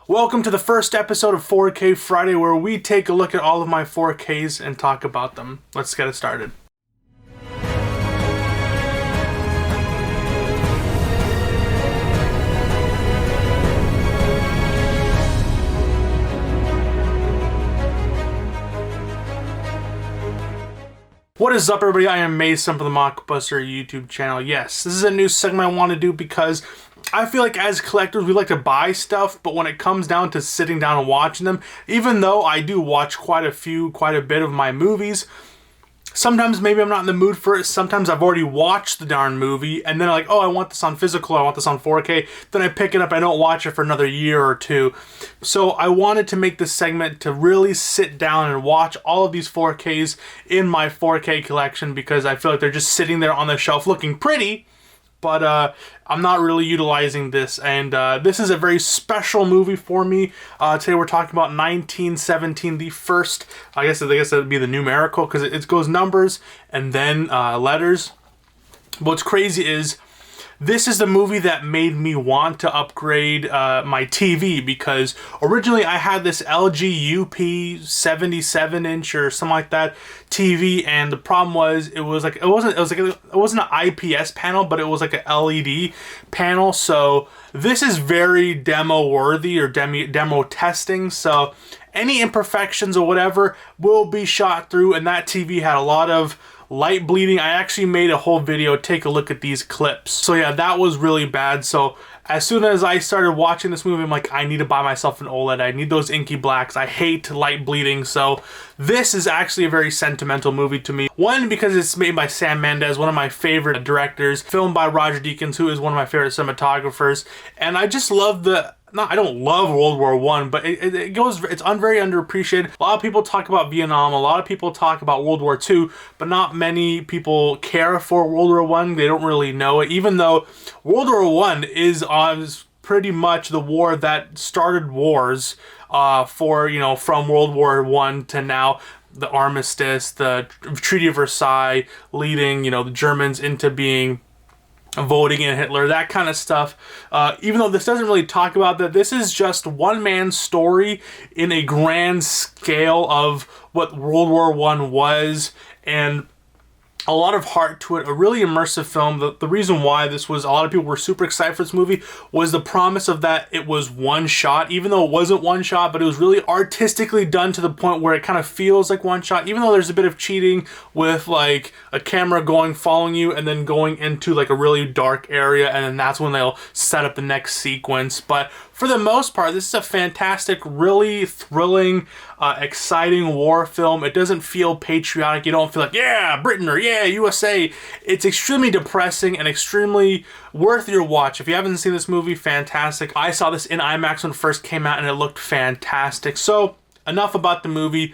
Welcome to the first episode of 4K Friday, where we take a look at all of my 4Ks and talk about them. Let's get it started. What is up, everybody? I am Mason from the Mockbuster YouTube channel. Yes, this is a new segment I want to do because I feel like as collectors, we like to buy stuff, but when it comes down to sitting down and watching them, even though I do watch quite a bit of my movies, sometimes maybe I'm not in the mood for it. Sometimes I've already watched the darn movie, and then I'm like, oh, I want this on physical, I want this on 4K. Then I pick it up, I don't watch it for another year or two. So I wanted to make this segment to really sit down and watch all of these 4Ks in my 4K collection, because I feel like they're just sitting there on the shelf looking pretty, but I'm not really utilizing this, and this is a very special movie for me. Today we're talking about 1917, the first, I guess it would be the numerical, because it goes numbers and then letters. What's crazy is this is the movie that made me want to upgrade my TV, because originally I had this LG UP 77-inch or something like that TV, and the problem was it wasn't an IPS panel, but it was like an LED panel. So this is very demo worthy, or demo testing. So any imperfections or whatever will be shot through, and that TV had a lot of light bleeding. I actually made a whole video, take a look at these clips. So yeah, that was really bad. So as soon as I started watching this movie, I'm like, I need to buy myself an OLED. I need those inky blacks. I hate light bleeding. So this is actually a very sentimental movie to me. One, because it's made by Sam Mendes, one of my favorite directors, filmed by Roger Deakins, who is one of my favorite cinematographers. And I just love I don't love World War I, but it's very underappreciated. A lot of people talk about Vietnam, a lot of people talk about World War II, but not many people care for World War I. They don't really know it, even though World War I is pretty much the war that started wars from World War I to now. The armistice, the Treaty of Versailles, leading, the Germans into being voting in Hitler, that kind of stuff. Even though this doesn't really talk about that, this is just one man's story in a grand scale of what World War I was, and a lot of heart to it, a really immersive film. The reason why a lot of people were super excited for this movie was the promise of that it was one shot, even though it wasn't one shot, but it was really artistically done to the point where it kind of feels like one shot, even though there's a bit of cheating with like a camera following you and then going into like a really dark area, and then that's when they'll set up the next sequence. But for the most part, this is a fantastic, really thrilling, exciting war film. It doesn't feel patriotic. You don't feel like, yeah, Britain, or yeah, USA. It's extremely depressing and extremely worth your watch. If you haven't seen this movie, fantastic. I saw this in IMAX when it first came out, and it looked fantastic. So enough about the movie.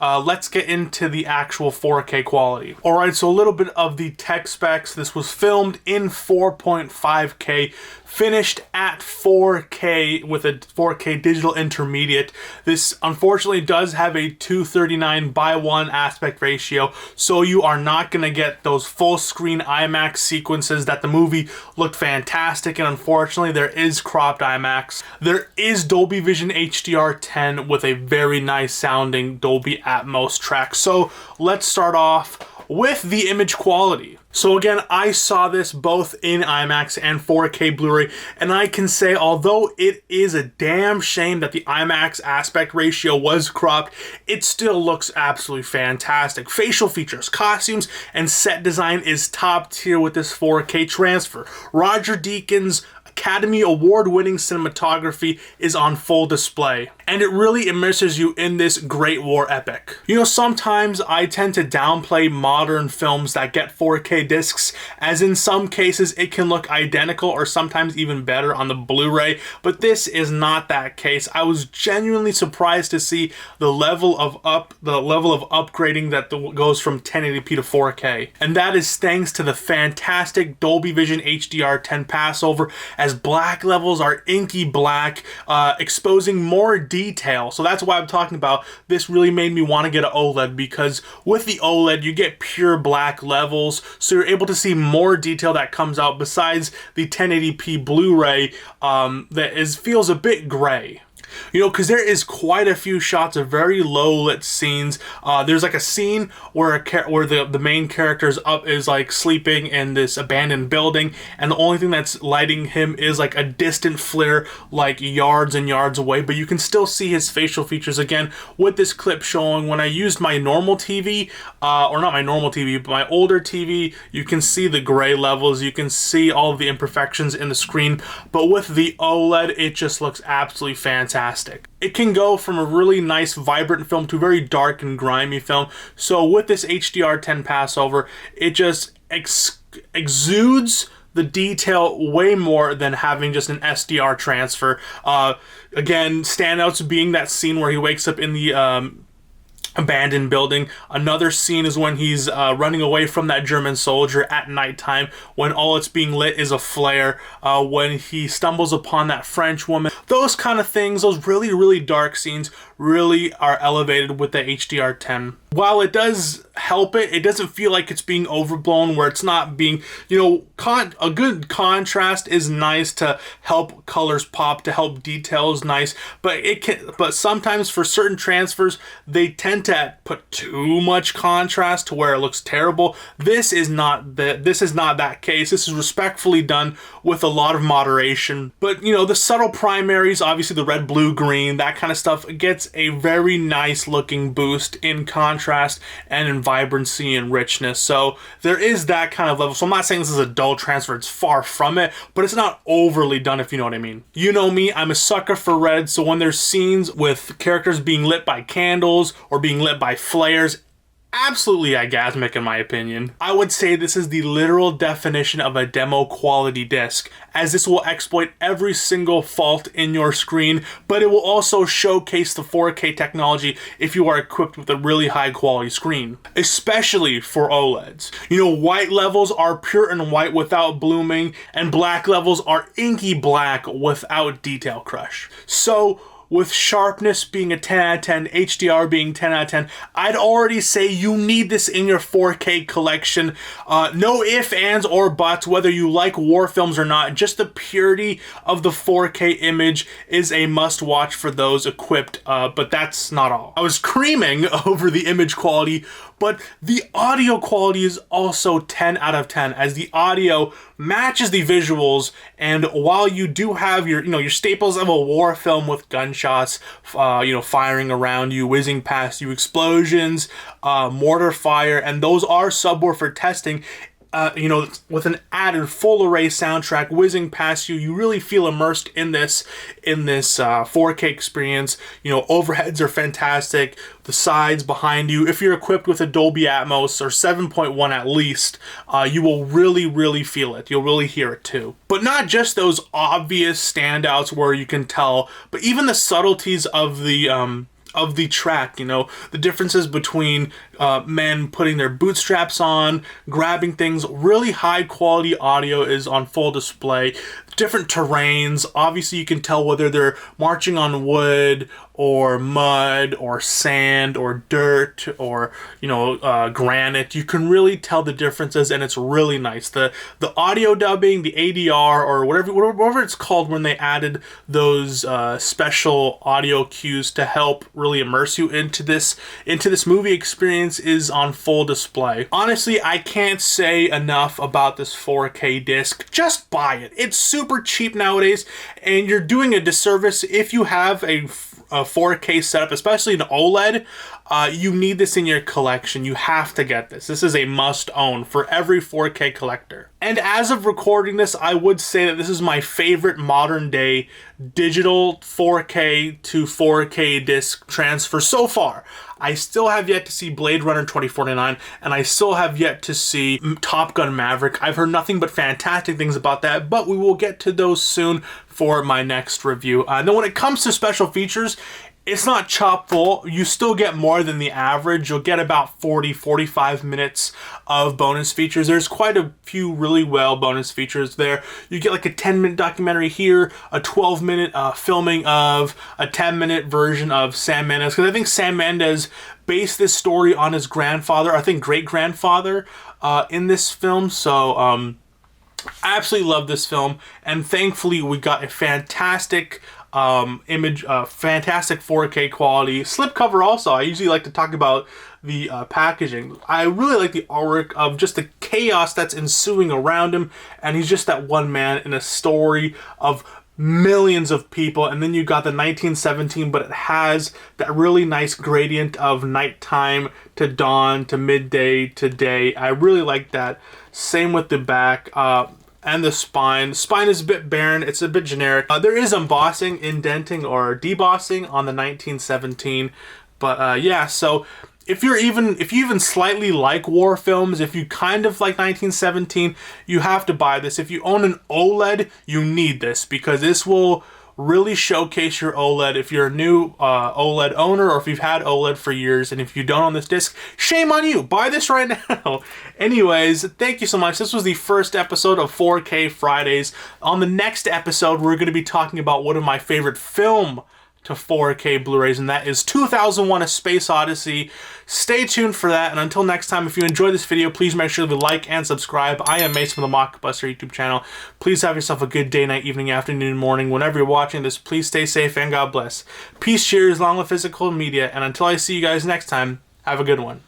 Let's get into the actual 4K quality. Alright, so a little bit of the tech specs. This was filmed in 4.5K, finished at 4K with a 4K digital intermediate. This unfortunately does have a 239:1 aspect ratio, so you are not going to get those full screen IMAX sequences that the movie looked fantastic, and unfortunately there is cropped IMAX. There is Dolby Vision HDR10 with a very nice sounding Dolby Atmos track. So let's start off with the image quality. So again, I saw this both in IMAX and 4K Blu-ray, and I can say, although it is a damn shame that the IMAX aspect ratio was cropped, it still looks absolutely fantastic. Facial features, costumes, and set design is top tier with this 4K transfer. Roger Deakins' Academy Award-winning cinematography is on full display, and it really immerses you in this great war epic. Sometimes I tend to downplay modern films that get 4K discs, as in some cases it can look identical or sometimes even better on the Blu-ray, but this is not that case. I was genuinely surprised to see the level of upgrading that goes from 1080p to 4K, and that is thanks to the fantastic Dolby Vision HDR10 passover, as black levels are inky black, exposing more detail. So that's why I'm talking about this really made me want to get an OLED, because with the OLED you get pure black levels, so you're able to see more detail that comes out besides the 1080p Blu-ray feels a bit gray. You know, because there is quite a few shots of very low lit scenes. There's like a scene where the main character is like sleeping in this abandoned building, and the only thing that's lighting him is like a distant flare, like yards and yards away. But you can still see his facial features. Again, with this clip showing when I used my normal TV, or not my normal TV, but my older TV, you can see the gray levels. You can see all of the imperfections in the screen. But with the OLED, it just looks absolutely fantastic. It can go from a really nice, vibrant film to a very dark and grimy film. So with this HDR10 passover, it just exudes the detail way more than having just an SDR transfer. Again, standouts being that scene where he wakes up in the abandoned building. Another scene is when he's running away from that German soldier at nighttime, when all it's being lit is a flare, when he stumbles upon that French woman. Those kind of things, those really, really dark scenes really are elevated with the HDR10. While it does help it doesn't feel like it's being overblown, where it's not being, you know, a good contrast is nice to help colors pop, to help details nice, but sometimes for certain transfers, they tend to put too much contrast to where it looks terrible. This is not that case. This is respectfully done with a lot of moderation. But, you know, the subtle primaries, obviously the red, blue, green, that kind of stuff, gets a very nice looking boost in contrast and in vibrancy and richness. So there is that kind of level. So I'm not saying this is a dull transfer, it's far from it, but it's not overly done, if you know what I mean. You know me, I'm a sucker for red, so when there's scenes with characters being lit by candles or being lit by flares, absolutely orgasmic in my opinion. I would say this is the literal definition of a demo quality disc, as this will exploit every single fault in your screen, but it will also showcase the 4K technology if you are equipped with a really high quality screen, especially for OLEDs. You know, white levels are pure and white without blooming, and black levels are inky black without detail crush. So with sharpness being a 10 out of 10, HDR being 10 out of 10, I'd already say you need this in your 4K collection. No ifs, ands, or buts, whether you like war films or not. Just the purity of the 4K image is a must-watch for those equipped, but that's not all. I was creaming over the image quality, but the audio quality is also 10 out of 10, as the audio matches the visuals. And while you do have your staples of a war film with gunshots, firing around you, whizzing past you, explosions, mortar fire, and those are subwoofer testing, with an added full array soundtrack whizzing past you, you really feel immersed in this 4K experience. You know, overheads are fantastic, the sides behind you. If you're equipped with a Dolby Atmos or 7.1 at least, you will really, really feel it. You'll really hear it too. But not just those obvious standouts where you can tell, but even the subtleties of the track, the differences between men putting their bootstraps on, grabbing things. Really high quality audio is on full display. Different terrains, obviously you can tell whether they're marching on wood or mud or sand or dirt or granite. You can really tell the differences, and it's really nice. The audio dubbing, the ADR, or whatever it's called, when they added those special audio cues to help really immerse you into this movie experience, is on full display. Honestly, I can't say enough about this 4K disc. Just buy it. It's super cheap nowadays, and you're doing a disservice if you have a 4K setup, especially an OLED. You need this in your collection. You have to get this. This is a must own for every 4K collector. And as of recording this, I would say that this is my favorite modern day digital 4K to 4K disc transfer so far. I still have yet to see Blade Runner 2049, and I still have yet to see Top Gun Maverick. I've heard nothing but fantastic things about that, but we will get to those soon for my next review. Then when it comes to special features, it's not chock full. You still get more than the average. You'll get about 40-45 minutes of bonus features. There's quite a few really well bonus features there. You get like a 10-minute documentary here, a 12-minute filming of a 10-minute version of Sam Mendes, because I think Sam Mendes based this story on his grandfather, I think great-grandfather, in this film. So I absolutely love this film, and thankfully we got a fantastic image, fantastic 4K quality. Slipcover also. I usually like to talk about the packaging. I really like the artwork of just the chaos that's ensuing around him, and he's just that one man in a story of millions of people. And then you got the 1917, but it has that really nice gradient of nighttime to dawn to midday to day. I really like that. Same with the back and the spine. The spine is a bit barren, it's a bit generic. There is embossing, indenting, or debossing on the 1917, but yeah, so if you even slightly like war films, if you kind of like 1917, you have to buy this. If you own an OLED, you need this, because this will really showcase your OLED. If you're a new OLED owner, or if you've had OLED for years, and if you don't own this disc, shame on you. Buy this right now. Anyways, thank you so much. This was the first episode of 4K Fridays. On the next episode, we're going to be talking about one of my favorite film to 4K Blu-rays, and that is 2001: A Space Odyssey. Stay tuned for that, and until next time, if you enjoyed this video, please make sure to like and subscribe. I am Mace from the Mockbuster YouTube channel. Please have yourself a good day, night, evening, afternoon, morning. Whenever you're watching this, please stay safe and God bless. Peace, cheers, long live physical media, and until I see you guys next time, have a good one.